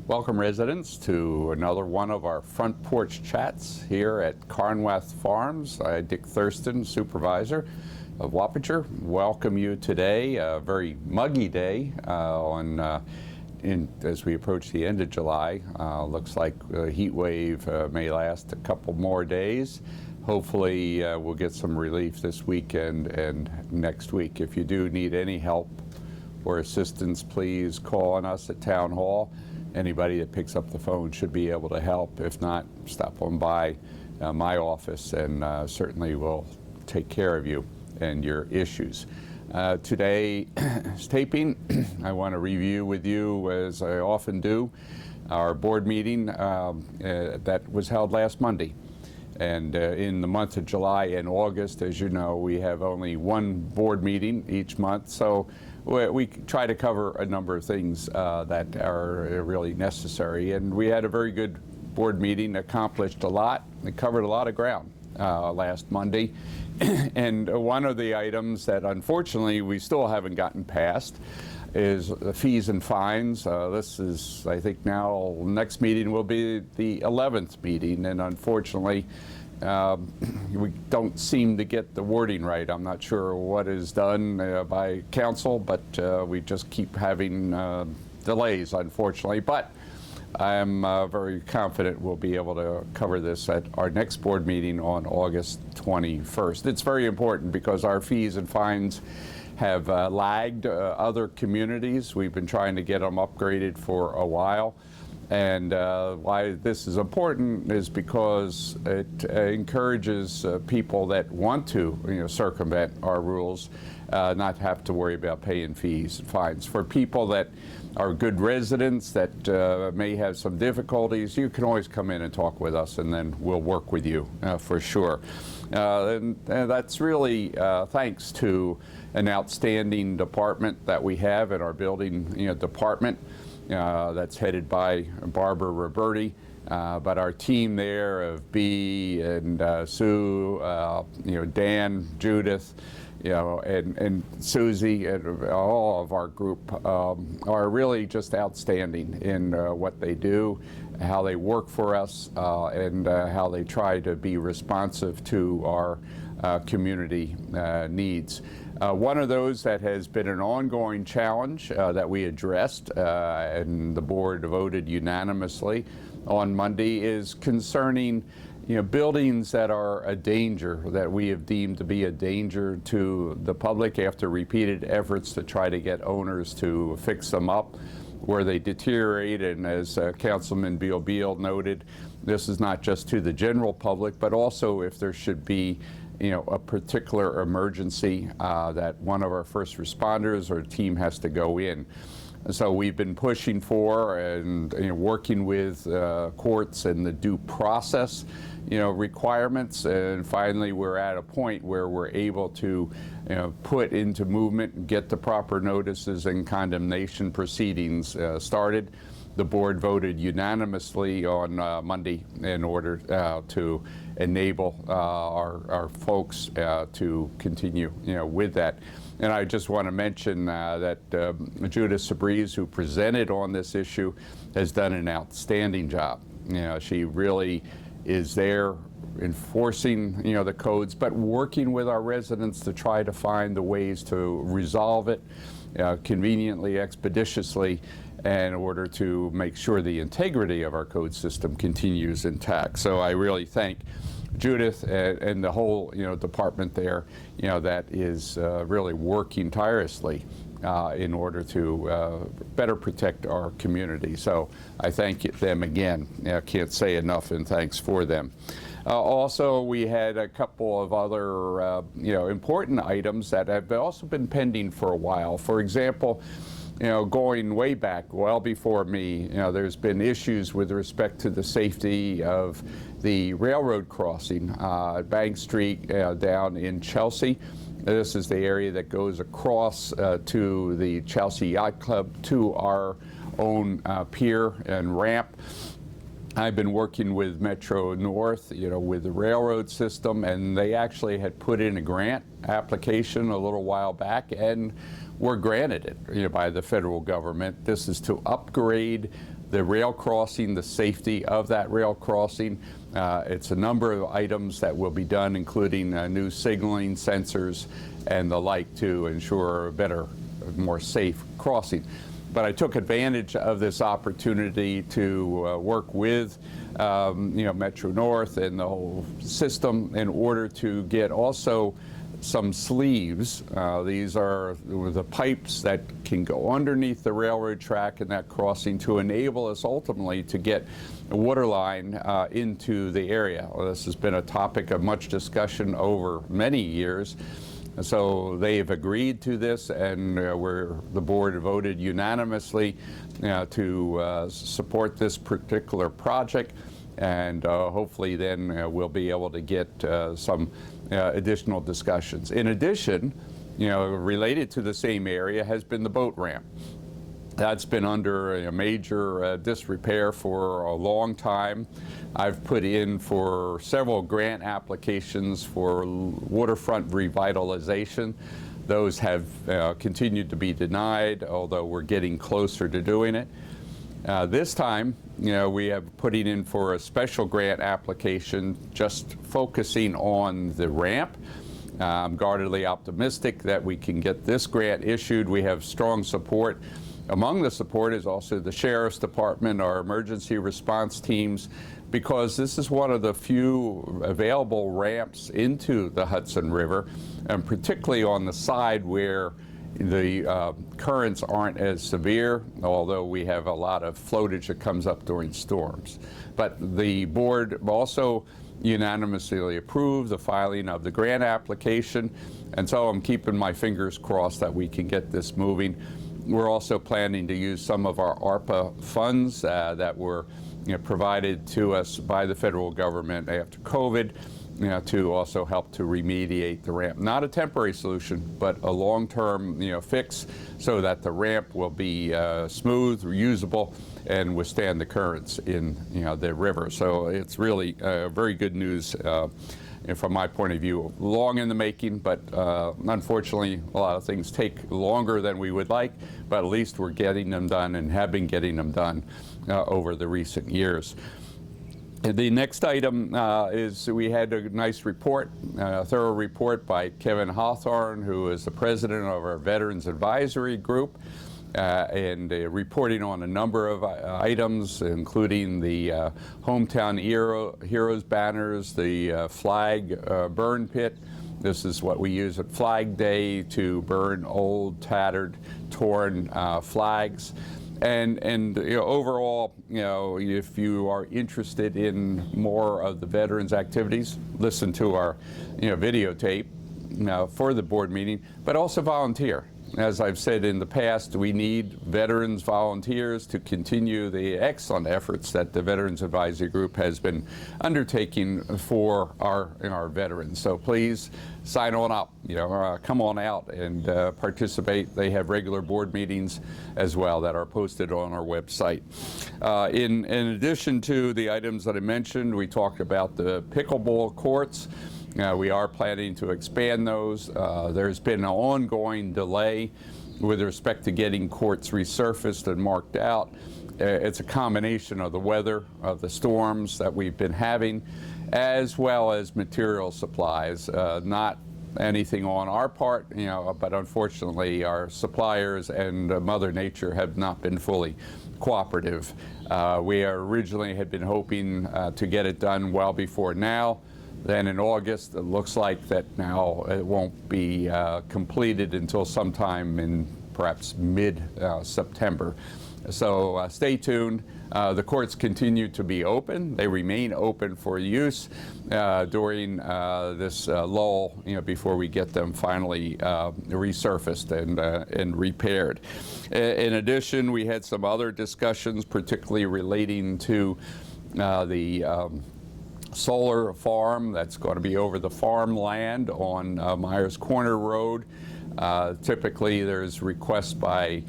Welcome residents to another one of our front porch chats here at Carnwath Farms. Dick Thurston, Supervisor of Wappinger. Welcome you today, a very muggy day as we approach the end of July. Looks like the heat wave may last a couple more days. Hopefully we'll get some relief this weekend and next week. If you do need any help or assistance, please call on us at Town Hall. Anybody that picks up the phone should be able to help. If not, stop on by my office and certainly we'll take care of you and your issues. Today's taping, I want to review with you, as I often do, our board meeting that was held last Monday. And in the month of July and August, as you know, we have only one board meeting each month. So we try to cover a number of things that are really necessary. And we had a very good board meeting, accomplished a lot. It covered a lot of ground last Monday. And one of the items that unfortunately we still haven't gotten past is the fees and fines. This is, I think now, next meeting will be the 11th meeting, and unfortunately we don't seem to get the wording right. I'm not sure what is done by council, but we just keep having delays, unfortunately. But I'm very confident we'll be able to cover this at our next board meeting on August 21st. It's very important because our fees and fines have lagged other communities. We've been trying to get them upgraded for a while. And why this is important is because it encourages people that want to circumvent our rules not have to worry about paying fees and fines. For people that are good residents that may have some difficulties, you can always come in and talk with us, and then we'll work with you for sure. And that's really thanks to an outstanding department that we have in our building department that's headed by Barbara Roberti. But our team there of Bea and Sue, Dan, Judith, and Susie, and all of our group are really just outstanding in what they do, how they work for us, and how they try to be responsive to our community needs. One of those that has been an ongoing challenge that we addressed and the board voted unanimously on Monday is concerning buildings that are a danger, that we have deemed to be a danger to the public after repeated efforts to try to get owners to fix them up where they deteriorate. And as Councilman Beal noted, this is not just to the general public, but also if there should be a particular emergency that one of our first responders or team has to go in. So we've been pushing for and working with courts and the due process requirements, and finally we're at a point where we're able to put into movement and get the proper notices and condemnation proceedings started. The board voted unanimously on Monday in order to enable our folks to continue with that. And I just want to mention that Judith Sabriz, who presented on this issue, has done an outstanding job. She really is there enforcing the codes, but working with our residents to try to find the ways to resolve it conveniently, expeditiously, in order to make sure the integrity of our code system continues intact. So I really thank Judith and the whole department there that is really working tirelessly in order to better protect our community. So I thank them again. I can't say enough in thanks for them. Also, we had a couple of other important items that have also been pending for a while. For example, going way back, well before me, there's been issues with respect to the safety of the railroad crossing, Bank Street down in Chelsea. This is the area that goes across to the Chelsea Yacht Club to our own pier and ramp. I've been working with Metro North, with the railroad system, and they actually had put in a grant application a little while back and were granted it by the federal government. This is to upgrade the rail crossing, the safety of that rail crossing. It's a number of items that will be done, including new signaling sensors and the like, to ensure a better, more safe crossing. But I took advantage of this opportunity to work with Metro North and the whole system in order to get also some sleeves. These are the pipes that can go underneath the railroad track and that crossing to enable us ultimately to get a water line into the area. Well, this has been a topic of much discussion over many years. So they've agreed to this, and the board voted unanimously to support this particular project, and hopefully then we'll be able to get some additional discussions. In addition, related to the same area has been the boat ramp. That's been under a major disrepair for a long time. I've put in for several grant applications for waterfront revitalization. Those have continued to be denied, although we're getting closer to doing it. This time, we have putting in for a special grant application just focusing on the ramp. I'm guardedly optimistic that we can get this grant issued. We have strong support. Among the support is also the Sheriff's Department, our emergency response teams, because this is one of the few available ramps into the Hudson River, and particularly on the side where the currents aren't as severe, although we have a lot of floatage that comes up during storms. But the board also unanimously approved the filing of the grant application, and so I'm keeping my fingers crossed that we can get this moving. We're also planning to use some of our ARPA funds that were provided to us by the federal government after COVID to also help to remediate the ramp. Not a temporary solution, but a long-term fix so that the ramp will be smooth, reusable, and withstand the currents in the river. So it's really very good news from my point of view. Long in the making, but unfortunately a lot of things take longer than we would like, but at least we're getting them done and have been getting them done over the recent years. The next item is we had a nice report, a thorough report by Kevin Hawthorne, who is the president of our Veterans Advisory Group, and reporting on a number of items, including the Hometown Heroes banners, the flag burn pit. This is what we use at Flag Day to burn old, tattered, torn flags. And overall, if you are interested in more of the veterans' activities, listen to our videotape for the board meeting, but also volunteer. As I've said in the past, we need veterans volunteers to continue the excellent efforts that the Veterans Advisory Group has been undertaking for our veterans. So please sign on up, come on out and participate. They have regular board meetings as well that are posted on our website. In addition to the items that I mentioned, we talked about the pickleball courts. We are planning to expand those. There's been an ongoing delay with respect to getting courts resurfaced and marked out. It's a combination of the weather, of the storms that we've been having, as well as material supplies. Not anything on our part, but unfortunately our suppliers and Mother Nature have not been fully cooperative. We originally had been hoping to get it done well before now. Then in August, it looks like that now it won't be completed until sometime in perhaps mid-September. So stay tuned. The courts continue to be open. They remain open for use during this lull, before we get them finally resurfaced and repaired. In addition, we had some other discussions, particularly relating to the solar farm that's going to be over the farmland on Myers Corner Road. Typically there's requests by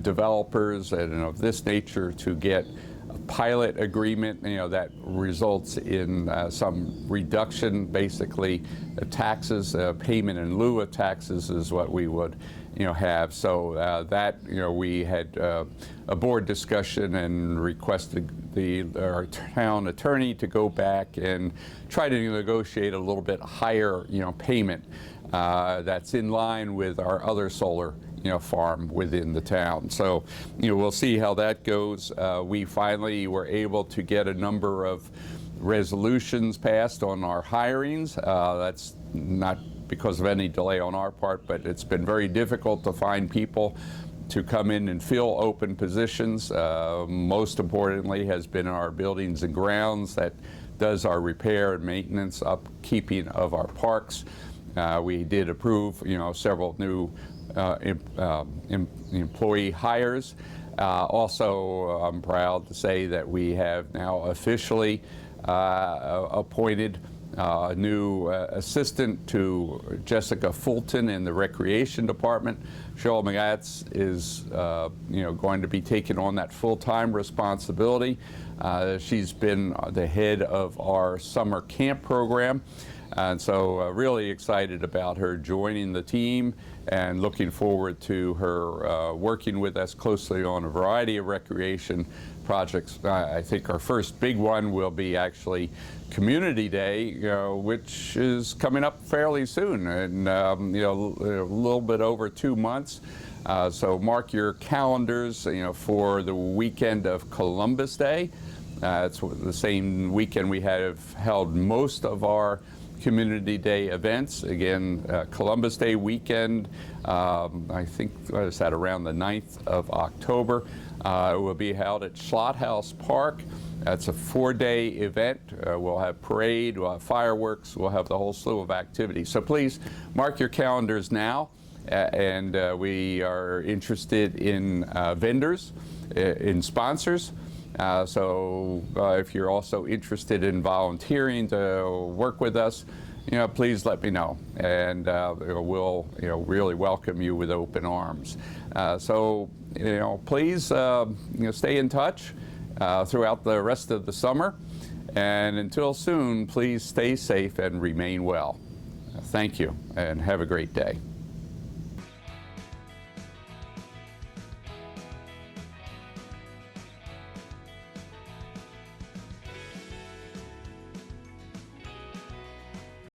developers and of this nature to get a pilot agreement that results in some reduction, basically taxes, payment in lieu of taxes is what we would have. So that, we had a board discussion and requested our town attorney to go back and try to negotiate a little bit higher, payment that's in line with our other solar farm within the town. So, we'll see how that goes. We finally were able to get a number of resolutions passed on our hirings. That's not because of any delay on our part, but it's been very difficult to find people to come in and fill open positions. Most importantly has been our buildings and grounds that does our repair and maintenance, upkeeping of our parks. We did approve, several new employee hires. Also, I'm proud to say that we have now officially appointed a new assistant to Jessica Fulton in the Recreation Department. Cheryl McGatz is, going to be taking on that full-time responsibility. She's been the head of our summer camp program, and so really excited about her joining the team and looking forward to her working with us closely on a variety of recreation projects. I think our first big one will be actually Community Day, which is coming up fairly soon, and a little bit over 2 months. So mark your calendars, for the weekend of Columbus Day. It's the same weekend we have held most of our Community Day events. Again, Columbus Day weekend, I think it's at around the 9th of October. It will be held at Schlott House Park. It's a 4-day event. We'll have parade, we'll have fireworks, we'll have the whole slew of activities. So please mark your calendars now, and we are interested in vendors, in sponsors. So if you're also interested in volunteering to work with us, please let me know, and we'll really welcome you with open arms. So please stay in touch throughout the rest of the summer, and until soon, please stay safe and remain well. Thank you, and have a great day.